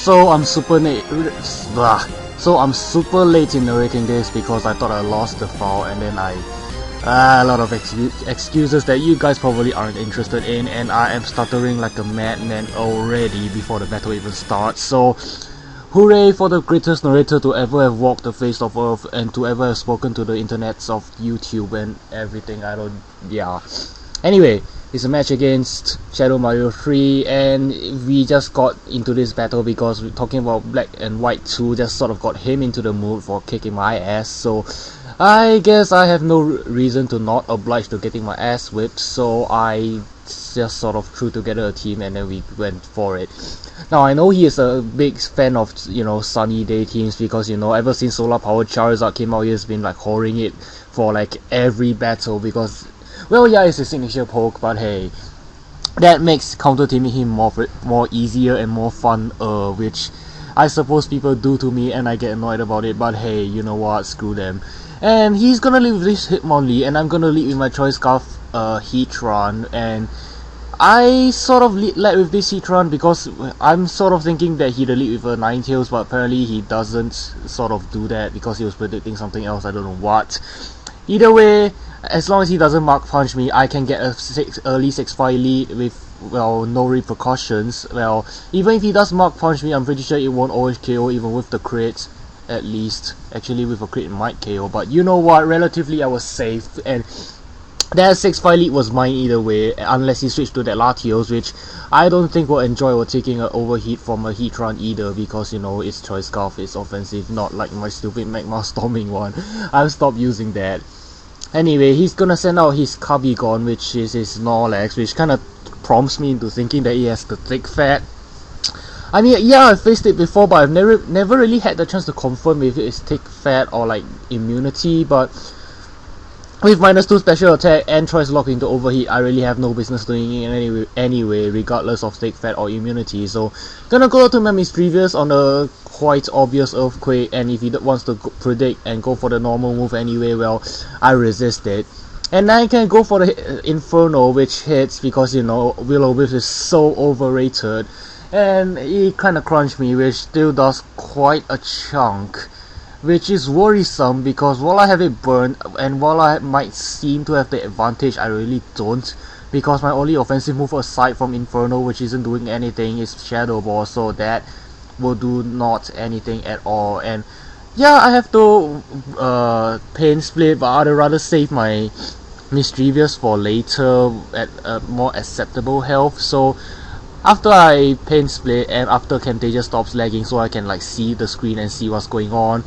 So I'm super late. So I'm super late in narrating this because I thought I lost the file, and then a lot of excuses that you guys probably aren't interested in, and I am stuttering like a madman already before the battle even starts. So hooray for the greatest narrator to ever have walked the face of Earth and to ever have spoken to the internets of YouTube and everything. Anyway, it's a match against ShadowMario3, and we just got into this battle because we're talking about Black and White 2 just sort of got him into the mood for kicking my ass, so I guess I have no reason to not oblige to getting my ass whipped, so I just sort of threw together a team and then we went for it. Now I know he is a big fan of, sunny day teams because, ever since Solar Powered Charizard came out, he has been like whoring it for like every battle because, well, yeah, it's a signature poke, but hey, that makes counter teaming him more easier and more fun, which I suppose people do to me and I get annoyed about it, but hey, you know what, screw them. And he's gonna lead with this Hitmonlee, and I'm gonna lead with my Choice Scarf Heatran, and I sort of led with this Heatran because I'm sort of thinking that he'd lead with a Ninetales, but apparently he doesn't sort of do that because he was predicting something else, I don't know what. Either way, as long as he doesn't Mark Punch me, I can get a early 6-5 lead with, well, no repercussions. Well, even if he does Mark Punch me, I'm pretty sure it won't always KO even with the crit, at least. Actually, with a crit it might KO, but you know what, relatively I was safe, and that 6-5 lead was mine either way, unless he switched to that Latios, which I don't think will enjoy or taking an overheat from a Heatran either, because, it's Choice Scarf, it's offensive, not like my stupid Magma Storming one. I've stopped using that. Anyway, he's gonna send out his Carbigon, which is his Snorlax, which kinda prompts me into thinking that he has the thick fat. I mean, yeah, I faced it before, but I've never really had the chance to confirm if it is thick fat or like immunity, but with -2 special attack and Choice Lock into overheat, I really have no business doing it anyway, regardless of thick fat or immunity. So, gonna go to my Mischievous on a quite obvious Earthquake, and if he wants to predict and go for the normal move anyway, well, I resist it. And I can go for the Inferno, which hits because, Will-O-Wisp is so overrated. And he kinda crunched me, which still does quite a chunk, which is worrisome because while I have it burned and while I might seem to have the advantage, I really don't, because my only offensive move aside from Inferno, which isn't doing anything, is Shadow Ball, so that will do not anything at all. And yeah, I have to Pain Split, but I'd rather save my Mischievous for later at a more acceptable health. So after I Pain Split and after Camtasia stops lagging so I can like see the screen and see what's going on,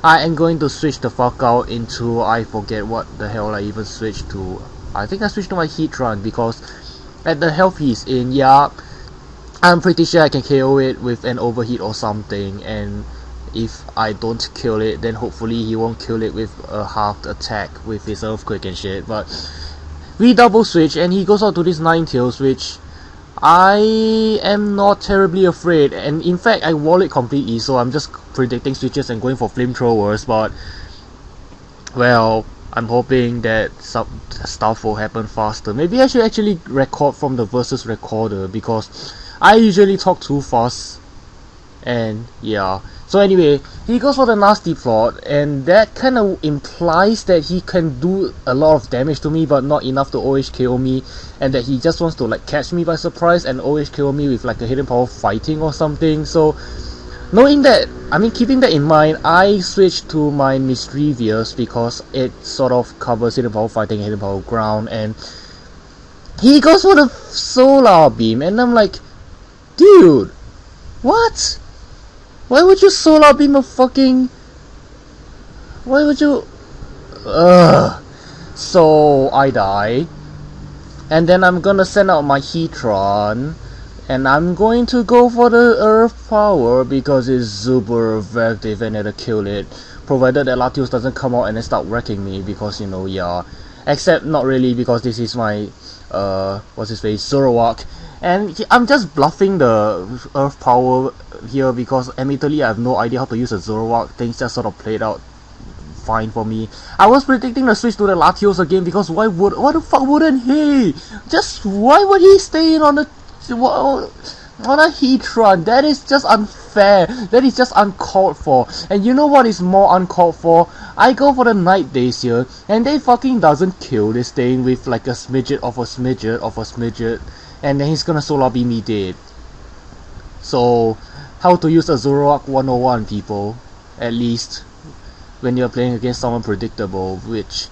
I am going to switch the fuck out into, I forget what the hell I even switched to. I think I switched to my Heatran because at the health he's in, yeah, I'm pretty sure I can KO it with an overheat or something, and if I don't kill it, then hopefully he won't kill it with a halved attack with his Earthquake and shit. But we double switch and he goes out to this Ninetales, which I am not terribly afraid, and in fact I wall it completely, so I'm just predicting switches and going for flamethrowers, but well, I'm hoping that some stuff will happen faster. Maybe I should actually record from the versus recorder because I usually talk too fast, and yeah. So anyway, he goes for the Nasty Plot, and that kind of implies that he can do a lot of damage to me but not enough to OHKO me, and that he just wants to like catch me by surprise and OHKO me with like a hidden power fighting or something. So knowing that, keeping that in mind, I switched to my Mischievous because it sort of covers hidden power fighting and hidden power ground, and he goes for the Solar Beam, and I'm like, dude, what? Why would you Solar Beam a fucking... Why would you... So I die, and then I'm gonna send out my Heatran, and I'm going to go for the Earth Power because it's super effective and it'll kill it, provided that Latios doesn't come out and then start wrecking me, because yeah, except not really, because this is my what's his face, Zoroark, and I'm just bluffing the Earth Power here because admittedly I have no idea how to use a Zoroark. Things just sort of played out fine for me. I was predicting the switch to the Latios again because why the fuck wouldn't he? Just why would he stay in on the on a heat run. That is just unfair. That is just uncalled for. And you know what is more uncalled for? I go for the night days here, and they fucking doesn't kill this thing with like a smidget of a smidget of a smidget, and then he's gonna solar beam me dead. So, how to use a Zoroark 101, people. At least, when you're playing against someone predictable, which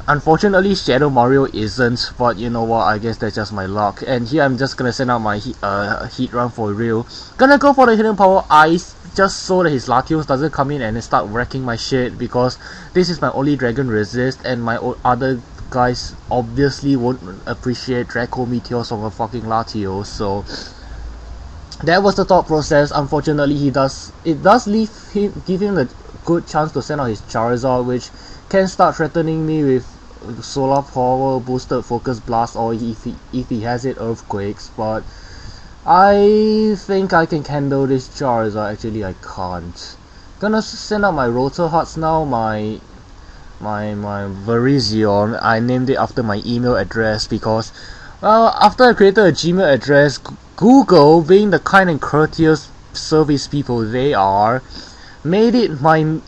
unfortunately Shadow Mario isn't, but you know what, I guess that's just my luck. And here I'm just gonna send out my heat run for real. Gonna go for the hidden power ice, just so that his Latios doesn't come in and start wrecking my shit, because this is my only dragon resist, and my other guys obviously won't appreciate Draco Meteors from a fucking Latios, so that was the thought process. Unfortunately, it does give him a good chance to send out his Charizard, which can start threatening me with solar power, boosted focus blast, or if he has it, earthquakes. But I think I can handle this Charizard. Actually, I can't. Gonna send out my Rotor Hearts now. My Virizion. I named it after my email address because after I created a Gmail address, Google, being the kind and courteous service people they are, made it my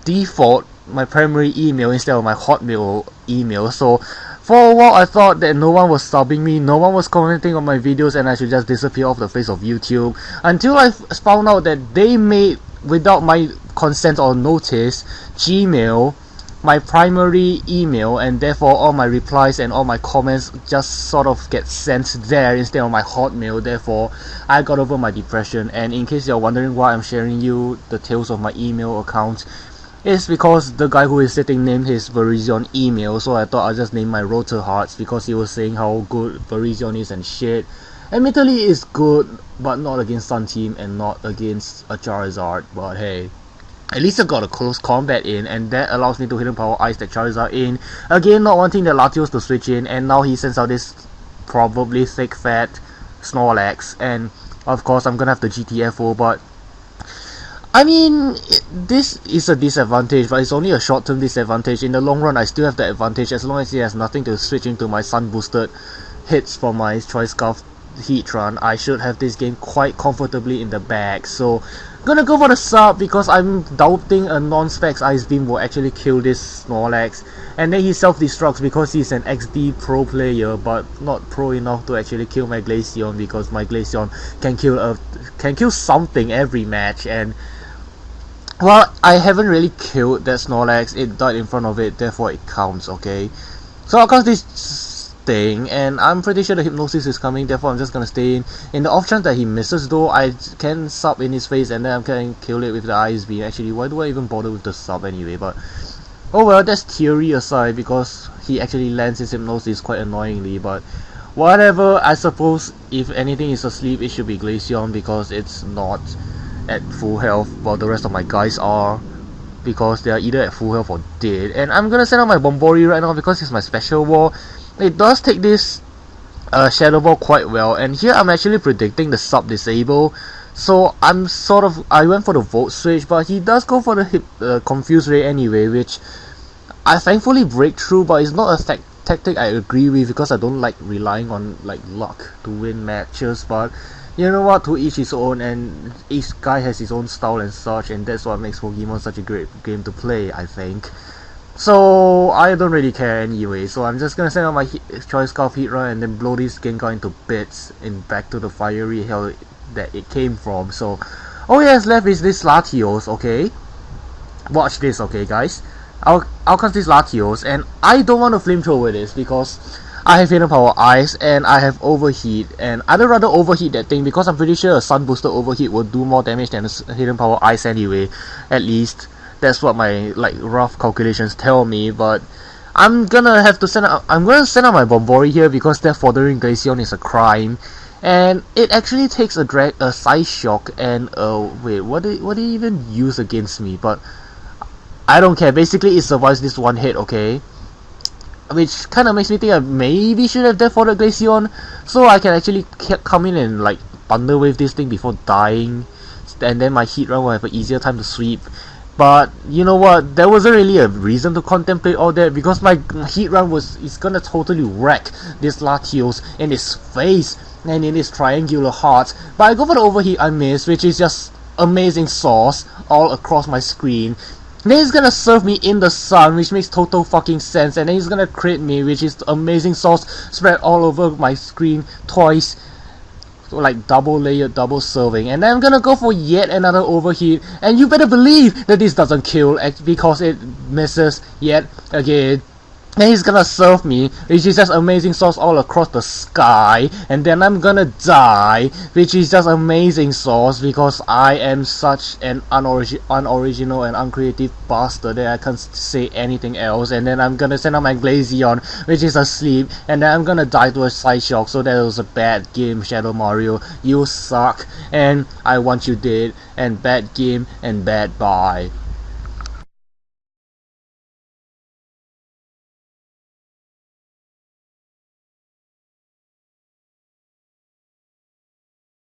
default, my primary email instead of my Hotmail email. So for a while I thought that no one was subbing me, no one was commenting on my videos, and I should just disappear off the face of YouTube, until I found out that they made, without my consent or notice, Gmail my primary email, and therefore all my replies and all my comments just sort of get sent there instead of my Hotmail. Therefore I got over my depression. And in case you're wondering why I'm sharing you the tales of my email account, it's because the guy who is sitting named his Virizion email, so I thought I'd just name my Rotor Hearts because he was saying how good Virizion is and shit. Admittedly it's good, but not against Sun Team and not against a Charizard, but hey, at least I got a close combat in, and that allows me to hidden power ice that Charizard in. Again, not wanting the Latios to switch in, and now he sends out this probably thick fat Snorlax, and of course I'm gonna have the GTFO, but I mean, this is a disadvantage, but it's only a short term disadvantage. In the long run I still have the advantage as long as he has nothing to switch into my sun boosted hits from my Choice Scarf heat run. I should have this game quite comfortably in the bag. So gonna go for the sub because I'm doubting a non-specs Ice Beam will actually kill this Snorlax, and then he self-destructs because he's an XD pro player but not pro enough to actually kill my Glaceon, because my Glaceon can kill something every match. And well, I haven't really killed that Snorlax, it died in front of it, therefore it counts, okay? So I'll cast this thing, and I'm pretty sure the Hypnosis is coming, therefore I'm just gonna stay in. In the off chance that he misses though, I can sub in his face and then I can kill it with the Ice Beam. Actually, why do I even bother with the sub anyway? But oh well, that's theory aside, because he actually lands his Hypnosis quite annoyingly, but whatever. I suppose if anything is asleep, it should be Glaceon because it's not at full health, while the rest of my guys are, because they are either at full health or dead. And I'm gonna send out my Bombori right now because it's my special wall. It does take this Shadow Ball quite well, and here I'm actually predicting the sub disable. So I went for the Volt Switch, but he does go for the Confuse Ray anyway, which I thankfully break through, but it's not a tactic I agree with because I don't like relying on like luck to win matches. But you know what, to each his own, and each guy has his own style and such, and that's what makes Pokemon such a great game to play, I think. So I don't really care anyway, so I'm just gonna send out my Choice Scarf Heat Run and then blow this Gengar into bits and back to the fiery hell that it came from. So all he has left is this Latios, okay? Watch this, okay guys? I'll cast this Latios, and I don't want to flamethrower this because I have Hidden Power Ice and I have Overheat, and I'd rather Overheat that thing because I'm pretty sure a Sun Booster Overheat will do more damage than a Hidden Power Ice anyway, at least. That's what my rough calculations tell me. But I'm gonna send out my Bombori here because that fordering Glaceon is a crime, and it actually takes a Size Shock and wait, what did it even use against me? But I don't care. Basically, it survives this one hit, okay? Which kind of makes me think I maybe should have death forded Glaceon, so I can actually come in and like Thunder Wave this thing before dying, and then my Heat Run will have an easier time to sweep. But you know what, there wasn't really a reason to contemplate all that because my Heat Run is gonna totally wreck this Latios in his face. and it is triangular hearts, but I go for the overheat I miss, which is just amazing sauce all across my screen. Then he's gonna serve me in the sun, which makes total fucking sense, and then he's gonna crit me, which is amazing sauce spread all over my screen twice. So like double layered, double serving. And then I'm gonna go for yet another overheat, and you better believe that this doesn't kill because it misses yet again. And he's gonna serve me, which is just amazing sauce all across the sky, and then I'm gonna die, which is just amazing sauce because I am such an unoriginal and uncreative bastard that I can't say anything else. And then I'm gonna send out my Glaceon, which is asleep, and then I'm gonna die to a side shock. So that was a bad game, Shadow Mario. You suck, and I want you dead, and bad game, and bad bye.